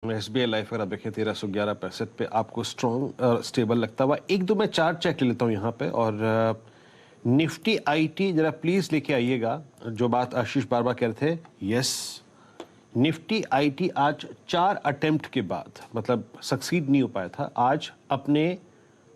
SBI life अगर आप देखें 1311 पे आपको स्ट्रॉन्ग और स्टेबल लगता हुआ। एक दो मैं चार्ट चेक ले लेता हूँ यहाँ पे। और निफ्टी आईटी जरा प्लीज लेके आइएगा, जो बात आशीष बार बार कह रहे थे। यस, निफ्टी आईटी आज 4 अटेम्प्ट के बाद, मतलब सक्सीड नहीं हो पाया था, आज अपने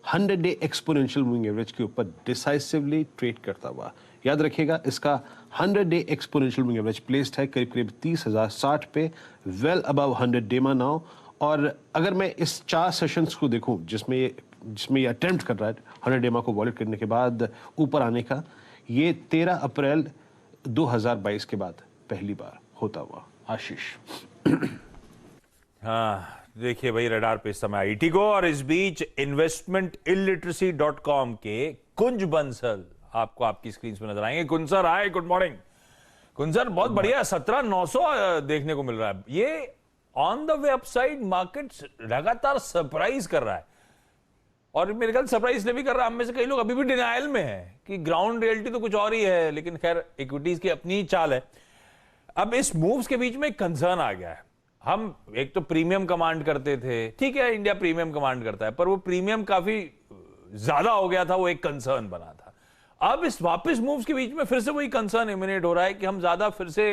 100 डे एक्सपोनेंशियल मूविंग एवरेज के ऊपर डिसाइसिवली ट्रेड करता हुआ। याद रखिएगा, इसका 100 day exponential moving average placed है करीब करीब 30,060 पे, वेल अबव 100 डेमा नाउ। और अगर मैं इस 4 सेशंस को देखूं जिसमें ये अटेम्प्ट कर रहा है 100 डेमा को वॉलेट करने के बाद ऊपर आने का, ये 13 अप्रैल 2022 के बाद पहली बार होता हुआ। आशीष। हाँ देखिए भाई, रडार पे इस समय आईटी को, और इस बीच investmentilliteracy.com के कुंज बंसल आपको आपकी स्क्रीन पे नजर आएंगे। कुंज सर, हाय, गुड मॉर्निंग। कुंज सर, बहुत बढ़िया, 17,900 देखने को मिल रहा है। ये on the way upside, market लगातार सरप्राइज कर रहा है, और मेरे ख्याल सरप्राइज इसलिए भी कर रहा है, हम में से कई लोग अभी भी डिनायल में है कि ग्राउंड रियलिटी तो कुछ और ही है, लेकिन खैर इक्विटीज की अपनी चाल है। अब इस मूव्स के बीच में एक कंसर्न आ गया है। हम एक तो प्रीमियम कमांड करते थे, ठीक है, इंडिया प्रीमियम कमांड करता है, पर वो प्रीमियम काफी ज्यादा हो गया था, वो एक कंसर्न बना था। अब इस वापस मूव्स के बीच में फिर से वही कंसर्न इमिनेट हो रहा है कि हम ज्यादा फिर से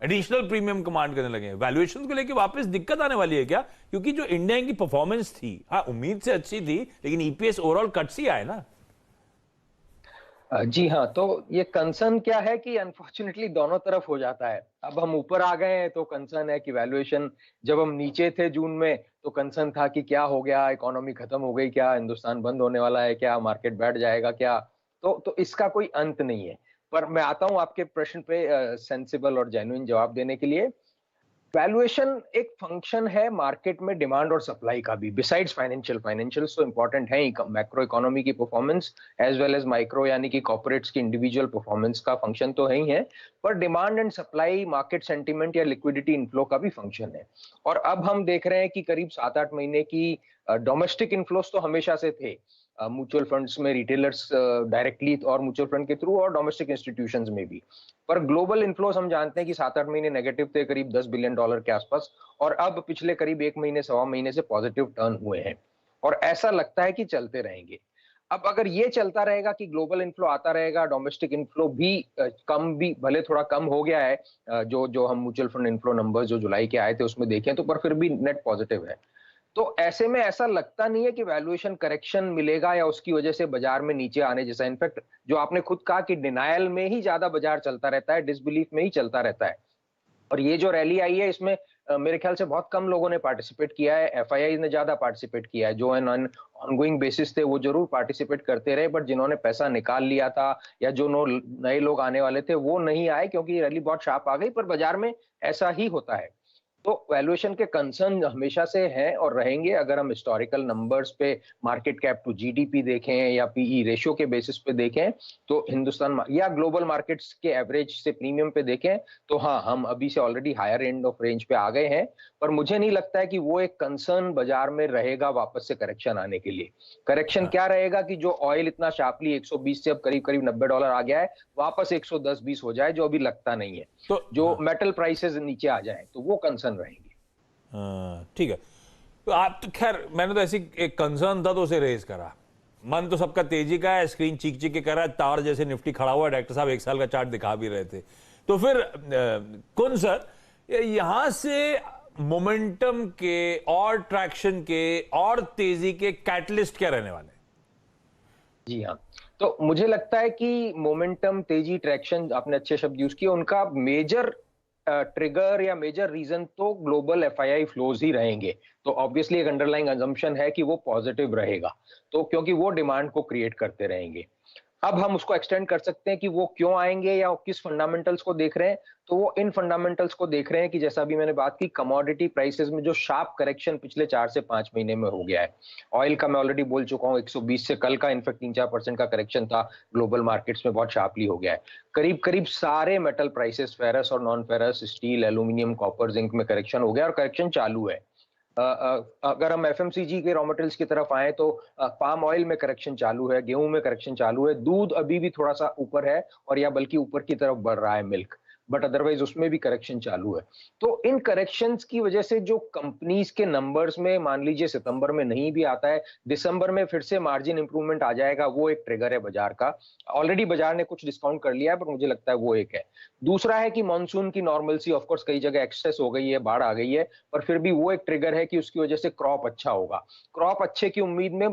एडिशनल प्रीमियम कमांड करने लगे हैं। वैल्यूएशन को लेकर वापस दिक्कत आने वाली है क्या? क्योंकि जो इंडिया की परफॉर्मेंस थी, हाँ उम्मीद से अच्छी थी, लेकिन ईपीएस ओवरऑल कट्स ही आए ना। जी हाँ, तो ये कंसर्न क्या है कि अनफॉर्चुनेटली दोनों तरफ हो जाता है। अब हम ऊपर आ गए हैं तो कंसर्न है कि वैल्यूएशन, जब हम नीचे थे जून में तो कंसर्न था कि क्या हो गया, इकोनॉमी खत्म हो गई क्या, हिंदुस्तान बंद होने वाला है क्या, मार्केट बैठ जाएगा क्या। तो इसका कोई अंत नहीं है। पर मैं आता हूं आपके प्रश्न पे सेंसिबल और जेन्युइन जवाब देने के लिए। वैल्यूएशन एक फंक्शन है मार्केट में डिमांड और सप्लाई का भी, बिसाइड्स फाइनेंशियल तो इंपॉर्टेंट है ही, मैक्रो इकोनॉमी की performance as well as micro यानी कि कॉर्पोरेट्स की इंडिविजुअल परफॉर्मेंस का फंक्शन तो है ही है, पर demand and supply, market sentiment या लिक्विडिटी इनफ्लो का भी फंक्शन है। और अब हम देख रहे हैं कि करीब 7-8 महीने की डोमेस्टिक इनफ्लोस तो हमेशा से थे, म्यूचुअल फंड्स में, रिटेलर्स डायरेक्टली और म्यूचुअल फंड के थ्रू, और डोमेस्टिक इंस्टीट्यूशंस में भी। पर ग्लोबल इनफ्लोस हम जानते हैं कि 7-8 महीने नेगेटिव थे, करीब $10 बिलियन के आसपास, और अब पिछले करीब 1 महीने, सवा महीने से पॉजिटिव टर्न हुए हैं, और ऐसा लगता है कि चलते रहेंगे। अब अगर ये चलता रहेगा कि ग्लोबल इनफ्लो आता रहेगा, डोमेस्टिक इनफ्लो भी कम, भी भले थोड़ा कम हो गया है, जो हम म्यूचुअल फंड इनफ्लो नंबर्स जो जुलाई के आए थे उसमें देखें तो, पर फिर भी नेट पॉजिटिव है। तो ऐसे में ऐसा लगता नहीं है कि वैल्यूएशन करेक्शन मिलेगा या उसकी वजह से बाजार में नीचे आने जैसा। इनफैक्ट जो आपने खुद कहा कि डिनायल में ही ज्यादा बाजार चलता रहता है, डिसबिलीफ में ही चलता रहता है। और ये जो रैली आई है इसमें मेरे ख्याल से बहुत कम लोगों ने पार्टिसिपेट किया है, एफआईआई ने ज्यादा पार्टिसिपेट किया है। जो ऑनगोइंग बेसिस थे वो जरूर पार्टिसिपेट करते रहे, बट जिन्होंने पैसा निकाल लिया था या जो नए लोग आने वाले थे वो नहीं आए, क्योंकि रैली बहुत शार्प आ गई। पर बाजार में ऐसा ही होता है। तो वैल्यूएशन के कंसर्न हमेशा से हैं और रहेंगे। अगर हम हिस्टोरिकल नंबर्स पे मार्केट कैप टू जीडीपी देखें या पीई रेशियो के बेसिस पे देखें, तो हिंदुस्तान या ग्लोबल मार्केट्स के एवरेज से प्रीमियम पे देखें, तो हाँ, हम अभी से already higher end of range पे आ गए हैं। पर मुझे नहीं लगता है कि वो एक कंसर्न बाजार में रहेगा वापस से करेक्शन आने के लिए। करेक्शन क्या रहेगा कि जो ऑयल इतना शार्पली 120 से अब करीब करीब $90 आ गया है, वापस 110-120 हो जाए, जो अभी लगता नहीं है। तो जो मेटल प्राइसेस नीचे आ जाए तो वो कंसर्न रहेंगे। ठीक है, तो आप तो खैर, मैंने तो ऐसी एक कंसर्न था तो उसे रेज करा। मन तो सबका तेजी का है, स्क्रीन चीख चीख के कर रहा है, तार जैसे निफ्टी खड़ा हुआ है। डॉक्टर साहब 1 साल का चार्ट दिखा भी रहे थे। तो फिर कौन सर, यहां से मोमेंटम के और ट्रैक्शन के और तेजी के कैटलिस्ट क्या रहने वाले? जी हाँ, तो मुझे लगता है कि मोमेंटम, तेजी, ट्रैक्शन, आपने अच्छे शब्द यूज किए, उनका मेजर ट्रिगर या मेजर रीजन तो ग्लोबल एफआईआई फ्लोज ही रहेंगे। तो ऑब्वियसली एक अंडरलाइंग अजम्पशन है कि वो पॉजिटिव रहेगा, तो क्योंकि वो डिमांड को क्रिएट करते रहेंगे। अब हम उसको एक्सटेंड कर सकते हैं कि वो क्यों आएंगे या किस फंडामेंटल्स को देख रहे हैं। तो वो इन फंडामेंटल्स को देख रहे हैं कि जैसा अभी मैंने बात की, कमोडिटी प्राइसेस में जो शार्प करेक्शन पिछले 4 से 5 महीने में हो गया है। ऑयल का मैं ऑलरेडी बोल चुका हूं, 120 से कल का इनफैक्ट 3-4% का करेक्शन था, ग्लोबल मार्केट्स में बहुत शार्पली हो गया है। करीब करीब सारे मेटल प्राइसेस, फेरस और non ferrous, steel, aluminium, copper, zinc में करेक्शन हो गया, और करेक्शन चालू है। अगर हम एफएमसीजी के रॉ मटेरियल्स की तरफ आए तो पाम ऑयल में करेक्शन चालू है, गेहूं में करेक्शन चालू है, दूध अभी भी थोड़ा सा ऊपर है, और या बल्कि ऊपर की तरफ बढ़ रहा है, मिल्क। बट अदरवाइज उसमें भी करेक्शन चालू है। तो इन करेक्शंस की वजह से जो कंपनीज के नंबर्स में मान लीजिए सितंबर में नहीं भी आता है, दिसंबर में फिर से मार्जिन इंप्रूवमेंट आ जाएगा, वो एक ट्रिगर है बाजार का। ऑलरेडी बाजार ने कुछ डिस्काउंट कर लिया है, पर मुझे लगता है वो एक है। दूसरा है कि मॉनसून की नॉर्मलसी ऑफ कोर्स कई जगह एक्सेस हो गई है, बाढ़ आ गई है, पर फिर भी वो एक ट्रिगर है कि उसकी वजह से क्रॉप अच्छा होगा। क्रॉप अच्छे की उम्मीद में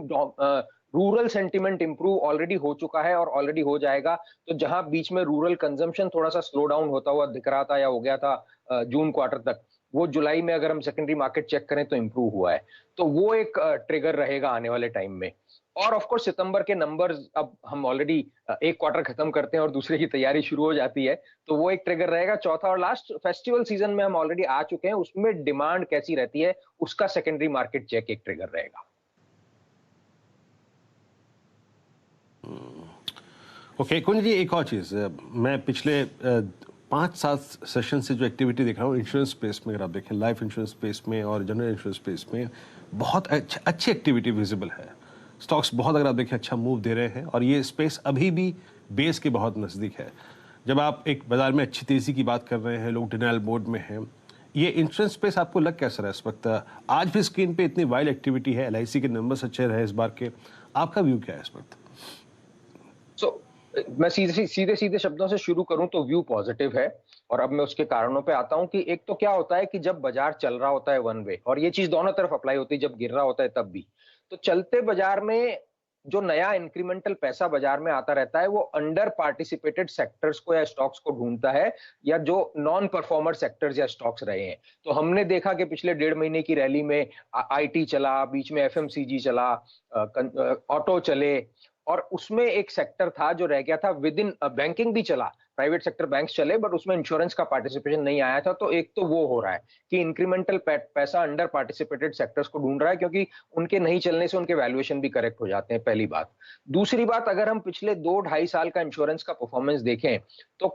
रूरल सेंटिमेंट इंप्रूव ऑलरेडी हो चुका है और ऑलरेडी हो जाएगा। तो जहां बीच में रूरल कंजम्पशन थोड़ा सा स्लो डाउन होता हुआ दिख रहा था या हो गया था जून क्वार्टर तक, वो जुलाई में अगर हम सेकेंडरी मार्केट चेक करें तो इंप्रूव हुआ है। तो वो एक ट्रिगर रहेगा आने वाले टाइम में। और ऑफ कोर्स सितंबर के नंबर्स, अब हम ऑलरेडी एक क्वार्टर खत्म करते हैं और दूसरे की तैयारी शुरू हो जाती है, तो वो एक ट्रिगर रहेगा। चौथा और लास्ट, फेस्टिवल सीजन में हम ऑलरेडी आ चुके हैं, उसमें डिमांड कैसी रहती है उसका सेकेंडरी मार्केट चेक एक ट्रिगर रहेगा। ओके कुंज जी, एक और चीज़, मैं पिछले 5-7 सेशन से जो एक्टिविटी देख रहा हूँ इंश्योरेंस स्पेस में, अगर आप देखें लाइफ इंश्योरेंस स्पेस में और जनरल इंश्योरेंस स्पेस में बहुत अच्छी एक्टिविटी विजिबल है। स्टॉक्स बहुत, अगर आप देखें, अच्छा मूव दे रहे हैं और ये स्पेस अभी भी बेस के बहुत नज़दीक है। जब आप एक बाजार में अच्छी तेज़ी की बात कर रहे हैं, लोग डिनाइल मोड में हैं, ये इंश्योरेंस स्पेस आपको लग कैसा रहा है इस वक्त? आज भी स्क्रीन पे इतनी वाइल्ड एक्टिविटी है, LIC के नंबर्स अच्छे रहे इस बार के, आपका व्यू क्या है इस वक्त? मैं सीधे शब्दों से शुरू करूं तो व्यू पॉजिटिव है, और अब मैं उसके कारणों पे आता हूं कि एक तो क्या होता है कि जब बाजार चल रहा होता है वन वे, और ये चीज दोनों तरफ अप्लाई होती है, जब गिर रहा होता है तब भी, तो चलते बाजार में जो नया इंक्रीमेंटल पैसा बाजार में आता रहता है वो अंडर पार्टिसिपेटेड सेक्टर्स को या स्टॉक्स को ढूंढता है, या जो नॉन परफॉर्मर सेक्टर्स या स्टॉक्स रहे हैं। तो हमने देखा कि पिछले 1.5 महीने की रैली में IT चला, बीच में FMCG चला, ऑटो चले, और उसमें एक सेक्टर था जो रह गया था विद इन, बैंकिंग भी चला, प्राइवेट सेक्टर बैंक्स चले, बट उसमें इंश्योरेंस का पार्टिसिपेशन नहीं आया था। तो एक तो वो हो रहा है कि इंक्रीमेंटल पैसा अंडर पार्टिसिपेटेड सेक्टर्स को ढूंढ रहा है, क्योंकि उनके नहीं चलने से उनके वैल्यूएशन भी करेक्ट हो जाते हैं, पहली बात। दूसरी बात, अगर हम पिछले 2-2.5 साल का इंश्योरेंस का परफॉर्मेंस देखें तो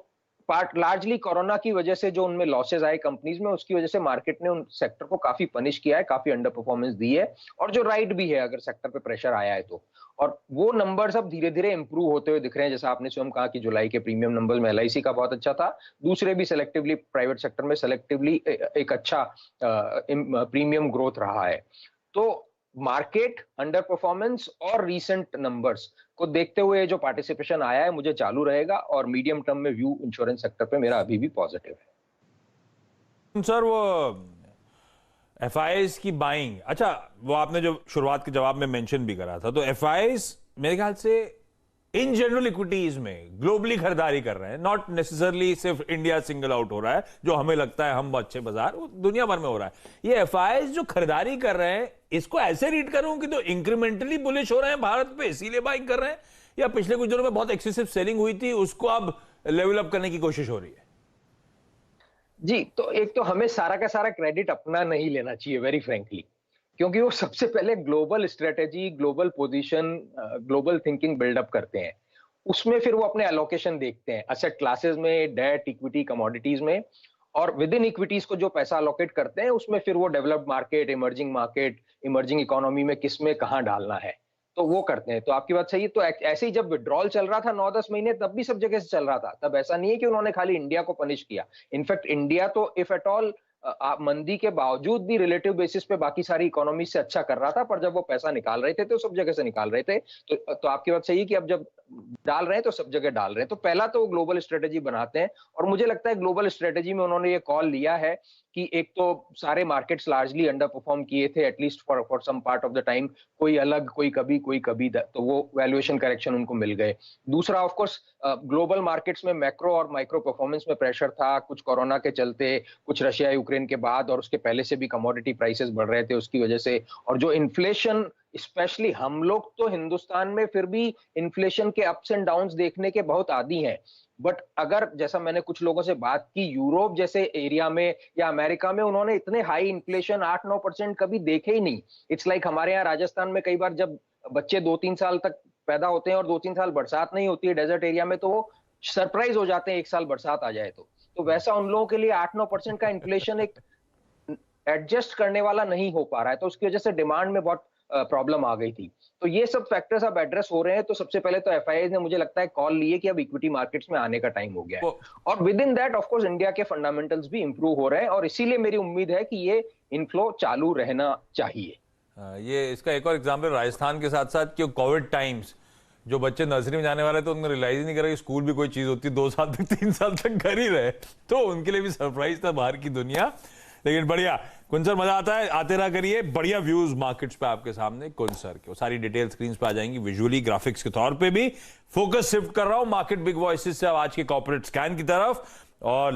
पार्ट लार्जली कोरोना की वजह से जो उनमें लॉसेज आए कंपनीज में, उसकी वजह से मार्केट ने उन सेक्टर को काफी पनिश किया है, काफी अंडर परफॉर्मेंस दी है, और जो राइट भी है अगर सेक्टर पे प्रेशर आया है तो। और वो नंबर्स अब धीरे धीरे इंप्रूव होते हुए दिख रहे हैं। जैसा आपने स्वयं कहा कि जुलाई के प्रीमियम नंबर्स में LIC का बहुत अच्छा था, दूसरे भी सेलेक्टिवली प्राइवेट सेक्टर में सेलेक्टिवली एक अच्छा प्रीमियम ग्रोथ रहा है। तो मार्केट अंडर परफॉर्मेंस और रीसेंट नंबर्स को देखते हुए जो पार्टिसिपेशन आया है मुझे चालू रहेगा, और मीडियम टर्म में व्यू इंश्योरेंस सेक्टर पे मेरा अभी भी पॉजिटिव है। सर, वो FIs की बाइंग, अच्छा वो आपने जो शुरुआत के जवाब में मेंशन भी करा था, तो FIs मेरे ख्याल से इन जनरल इक्विटीज में ग्लोबली खरीदारी कर रहे हैं, नॉट नेसेसरली सिर्फ इंडिया सिंगल आउट हो रहा है जो हमें लगता है हम अच्छे बाजार, वो दुनिया भर में हो रहा है। ये FIs जो खरीदारी कर रहे हैं, इसको ऐसे रीड करूं कि तो इंक्रीमेंटली बुलिश हो रहे हैं भारत पे इसीलिए बाइंग कर रहे हैं, या पिछले कुछ दिनों में बहुत एक्सेसिव सेलिंग हुई थी उसको अब लेवल अप करने की कोशिश हो रही है? जी, तो एक तो हमें सारा का सारा क्रेडिट अपना नहीं लेना चाहिए, वेरी फ्रेंकली, क्योंकि वो सबसे पहले global strategy, global position, global thinking buildup करते हैं। उसमें फिर वो अपने एलोकेशन देखते हैं असेट क्लासेस में, डेट, इक्विटी, कमोडिटीज में, और विद इन इक्विटीज को जो पैसा अलोकेट करते हैं उसमें फिर वो डेवलप्ड मार्केट, इमर्जिंग इकोनॉमी में किस में कहाँ डालना है, तो वो करते हैं। तो आपकी बात सही है। तो ऐसे ही जब विड्रॉल चल रहा था 9-10 महीने, तब भी सब जगह से चल रहा था। तब ऐसा नहीं है कि उन्होंने खाली इंडिया को पनिश किया। इनफैक्ट इंडिया तो इफ एट ऑल मंदी के बावजूद भी रिलेटिव बेसिस पे बाकी सारी इकोनॉमी से अच्छा कर रहा था, पर जब वो पैसा निकाल रहे थे तो सब जगह से निकाल रहे थे। तो आपकी बात सही है कि अब जब डाल रहे हैं तो सब जगह डाल रहे हैं। तो पहला तो वो ग्लोबल स्ट्रेटेजी बनाते हैं, और मुझे लगता है ग्लोबल स्ट्रेटेजी में उन्होंने ये कॉल लिया है कि एक तो सारे मार्केट्स लार्जली अंडर परफॉर्म किए थे, at least for some part of the time, कोई अलग, कोई कभी, तो वो वैल्यूएशन करेक्शन उनको मिल गए। दूसरा, ऑफ कोर्स ग्लोबल मार्केट्स में मैक्रो और माइक्रो परफॉर्मेंस में प्रेशर था, कुछ कोरोना के चलते, कुछ रशिया यूक्रेन के बाद, और उसके पहले से भी कमोडिटी प्राइसेस बढ़ रहे थे उसकी वजह से, और जो इन्फ्लेशन, स्पेशली हम लोग तो हिंदुस्तान में फिर भी इन्फ्लेशन के अप्स एंड डाउन्स देखने के बहुत आदी हैं, बट अगर जैसा मैंने कुछ लोगों से बात की, यूरोप जैसे एरिया में या अमेरिका में उन्होंने इतने हाई इन्फ्लेशन 8-9% कभी देखे ही नहीं। इट्स लाइक हमारे यहाँ राजस्थान में कई बार जब बच्चे 2-3 साल तक पैदा होते हैं और 2-3 साल बरसात नहीं होती है डेजर्ट एरिया में, तो वो सरप्राइज हो जाते हैं 1 साल बरसात आ जाए तो वैसा उन लोगों के लिए 8-9% का इन्फ्लेशन एक एडजस्ट करने वाला नहीं हो पा रहा है। तो उसकी वजह से डिमांड में बहुत प्रॉब्लम आ गई थी। तो ये सब फैक्टर्स अब एड्रेस हो रहे हैं, तो सबसे पहले तो एफआईआई ने मुझे लगता है कॉल लिए कि अब इक्विटी मार्केट्स में आने का टाइम हो गया है। और with in that of course India के फंडामेंटल्स भी इंप्रूव हो रहे हैं, और इसीलिए मेरी उम्मीद है कि ये इनफ्लो चालू रहना चाहिए। ये इसका एक और एग्जाम्पल राजस्थान के साथ साथ कि कोविड टाइम्स जो बच्चे नर्सरी में जाने वाले थे उनको रियलाइज ही नहीं करा कि स्कूल भी कोई चीज होती है, 2 साल तक 3 साल तक घर ही रहे, तो उनके लिए भी सरप्राइज था बाहर की दुनिया। लेकिन बढ़िया कुंसर, मजा आता है, आते रहा करिए, बढ़िया व्यूज मार्केट्स पे आपके सामने कुंसर के, सारी डिटेल स्क्रीन पे आ जाएंगी, विजुअली ग्राफिक्स के तौर पे भी। फोकस शिफ्ट कर रहा हूं मार्केट बिग वॉइसेस से आज के कॉर्पोरेट स्कैन की तरफ, और